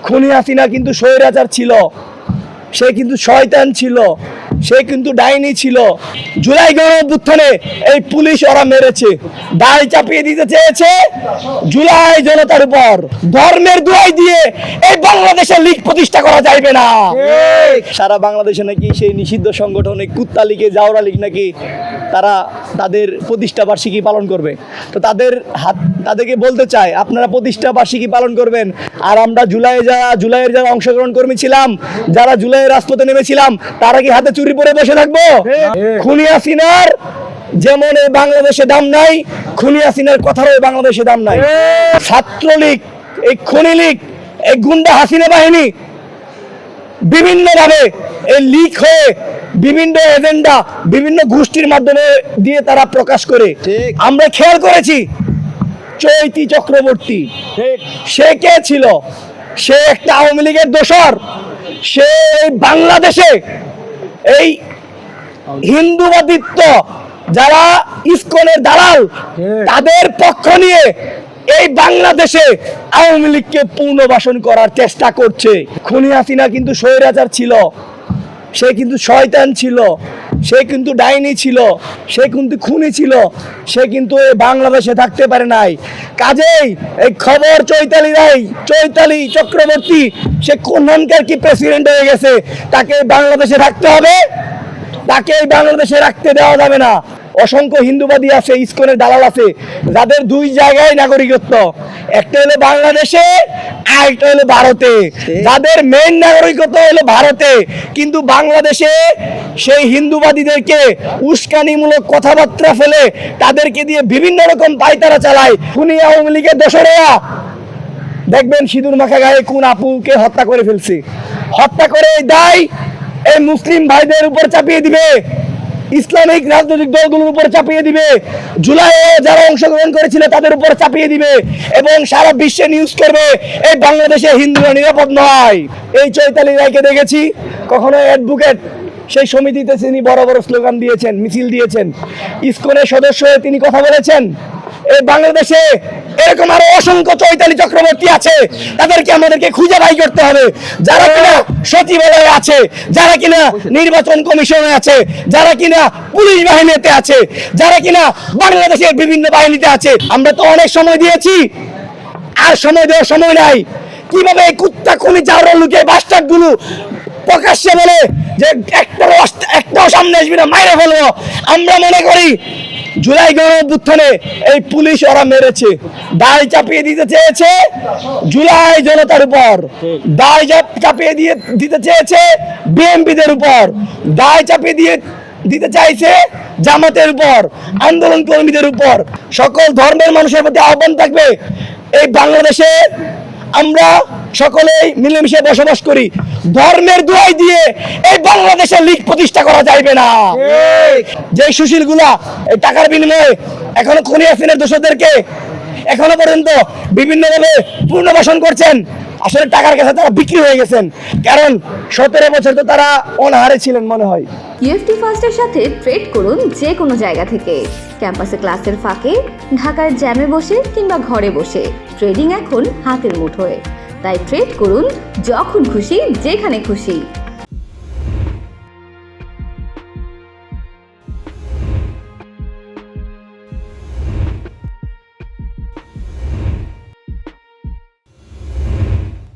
খুনি হাসিনা কিন্তু স্বৈরাচার ছিল, সে কিন্তু শয়তান ছিল, সে কিন্তু ডাইনি ছিল। জুলাই গণঅভ্যুত্থানে এই পুলিশ ওরা মেরেছে, দায় চাপিয়ে দিতে চেয়েছে জুলাই জনতার উপর। ধর্মের দোহাই দিয়ে এই বাংলাদেশে লীগ প্রতিষ্ঠা করা যাইবে না। সারা বাংলাদেশে নাকি সেই নিষিদ্ধ সংগঠন এই কুত্তা লীগে জাওরা লীগ নাকি তারা তাদের প্রতিষ্ঠা বার্ষিকী পালন করবে। তো তাদেরকে বলতে চাই, আপনারা প্রতিষ্ঠা বার্ষিকী পালন করবেন, আর আমরা জুলাইয়ের যারা অংশগ্রহণ কর্মী ছিলাম, যারা জুলাইয়ের রাজপথে নেমেছিলাম, তারা কি হাতে চুরি পরে বসে থাকবো? খুনি হাসিনার যেমন এই বাংলাদেশে দাম নাই, খুনি হাসিনার কথারও এই বাংলাদেশে দাম নাই। ছাত্রলীগ, এই খুনি লীগ, এই গুন্ডা হাসিনা বাহিনী বিভিন্নভাবে এই লীগ হয়ে বিভিন্ন এজেন্ডা বিভিন্ন গোষ্ঠীর মাধ্যমে দিয়ে তারা প্রকাশ করে। আমরা খেয়াল করেছি চৈতি চক্রবর্তী সে কে ছিল? সে একটা আওয়ামী লীগের দোসর। সে বাংলাদেশে এই হিন্দুবাদিত্ব যারা ইসকনের দালাল তাদের পক্ষ নিয়ে এই বাংলাদেশে আওয়ামী লীগকে পুনর্বাসন করার চেষ্টা করছে। খুনি হাসিনা কিন্তু স্বৈরাচার ছিল, সে কিন্তু শয়তান ছিল, সে কিন্তু ডাইনি ছিল, সে কিন্তু খুনি ছিল, সে কিন্তু এই বাংলাদেশে থাকতে পারে নাই। কাজেই এই খবর চৈতালি চক্রবর্তী সে কোনখানকার কি প্রেসিডেন্ট হয়ে গেছে, তাকে বাংলাদেশে রাখতে হবে, তাকে এই বাংলাদেশে রাখতে দেওয়া যাবে না। অসংখ্য হিন্দুবাদী আছে, ইসকনের দালাল আছে, যাদের দুই জায়গায় নাগরিকত্ব, একটা হলো বাংলাদেশে আর একটা হলো ভারতে। যাদের মেইন নাগরিকত্ব হলো ভারতে, কিন্তু বাংলাদেশে সেই হিন্দুবাদীদেরকে উস্কানিমূলক কথাবার্তা ফেলে তাদেরকে দিয়ে বিভিন্ন রকম পায়তারা চালায়। খুনি আওয়ামী লীগের দোসরেরা দেখবেন সিঁদুর মাখা গায়ে কোন আপুকে হত্যা করে ফেলছে, হত্যা করে দায় এই মুসলিম ভাইদের উপর চাপিয়ে দিবে, ইসলামিক রাজনৈতিক দলগুলোর উপর চাপিয়ে দিবে, জুলাইয়ে যারা অংশগ্রহণ করেছিল তাদের উপর চাপিয়ে দিবে, এবং সারা বিশ্বে নিউজ করবে এই বাংলাদেশে হিন্দুরা নিরাপদ নয়। এই চৈতালি রায়কে দেখেছি কখনো অ্যাডভোকেট সেই সমিতিতে তিনি বড় বড় স্লোগান দিয়েছেন, মিছিল দিয়েছেন, ইসকনের সদস্য হয়ে তিনি কথা বলেছেন। এই বাংলাদেশে এরকম আরো অসংখ্য চৈতালি চক্রবর্তী আছে, তাদেরকে আমাদেরকে খুঁজে বাই করতে হবে। যারা কিনা সচিবালয়ে আছে, যারা কিনা নির্বাচন কমিশনে আছে, যারা কিনা পুলিশ বাহিনীতে আছে, যারা কিনা বাংলাদেশের বিভিন্ন বাহিনীতে আছে। আমরা তো অনেক সময় দিয়েছি, আর সময় দেওয়ার সময় নাই। কিভাবে এই কুত্তা খুনি চাওড়া লুকে বাস্টার্ড গুলো প্রকাশ্যে বলে যে একটাও সামনে আসবি না, মাইরে ফেলবো। আমরা মনে করি জুলাই গণঅভ্যুত্থানে এই পুলিশ ওরা মেরেছে, দায় চাপিয়ে দিতে চেয়েছে জুলাই জনতার উপর, দায় চাপিয়ে দিতে চেয়েছে বিএনপিদের উপর, দায় চাপিয়ে দিতে চাইছে জামাতের উপর, আন্দোলন কর্মীদের উপর। সকল ধর্মের মানুষের প্রতি আহ্বান থাকবে, এই বাংলাদেশে আমরা সকলেই মিলেমিশে বসবাস করি। ধর্মের দোহাই দিয়ে এই বাংলাদেশে লীগ প্রতিষ্ঠা করা যাইবে না। যে সুশীল গুলা এই টাকার বিনিময়ে এখনো খুনি হাসিনার দোষদেরকে এখনো পর্যন্ত বিভিন্নভাবে পুনর্বাসন করছেন, আসলে টাকার কাছে তারা বিক্রি হয়ে গেছেন। কারণ 17 বছর তো তারা অনাহারে ছিলেন মনে হয়। ইউএফটি ফার্স্টের সাথে ট্রেড করুন যে কোনো জায়গা থেকে, ক্যাম্পাসে ক্লাসের ফাঁকে, ঢাকার জ্যামে বসে কিংবা ঘরে বসে। ট্রেডিং এখন হাতের মুঠোয়, তাই ট্রেড করুন যখন খুশি যেখানে খুশি।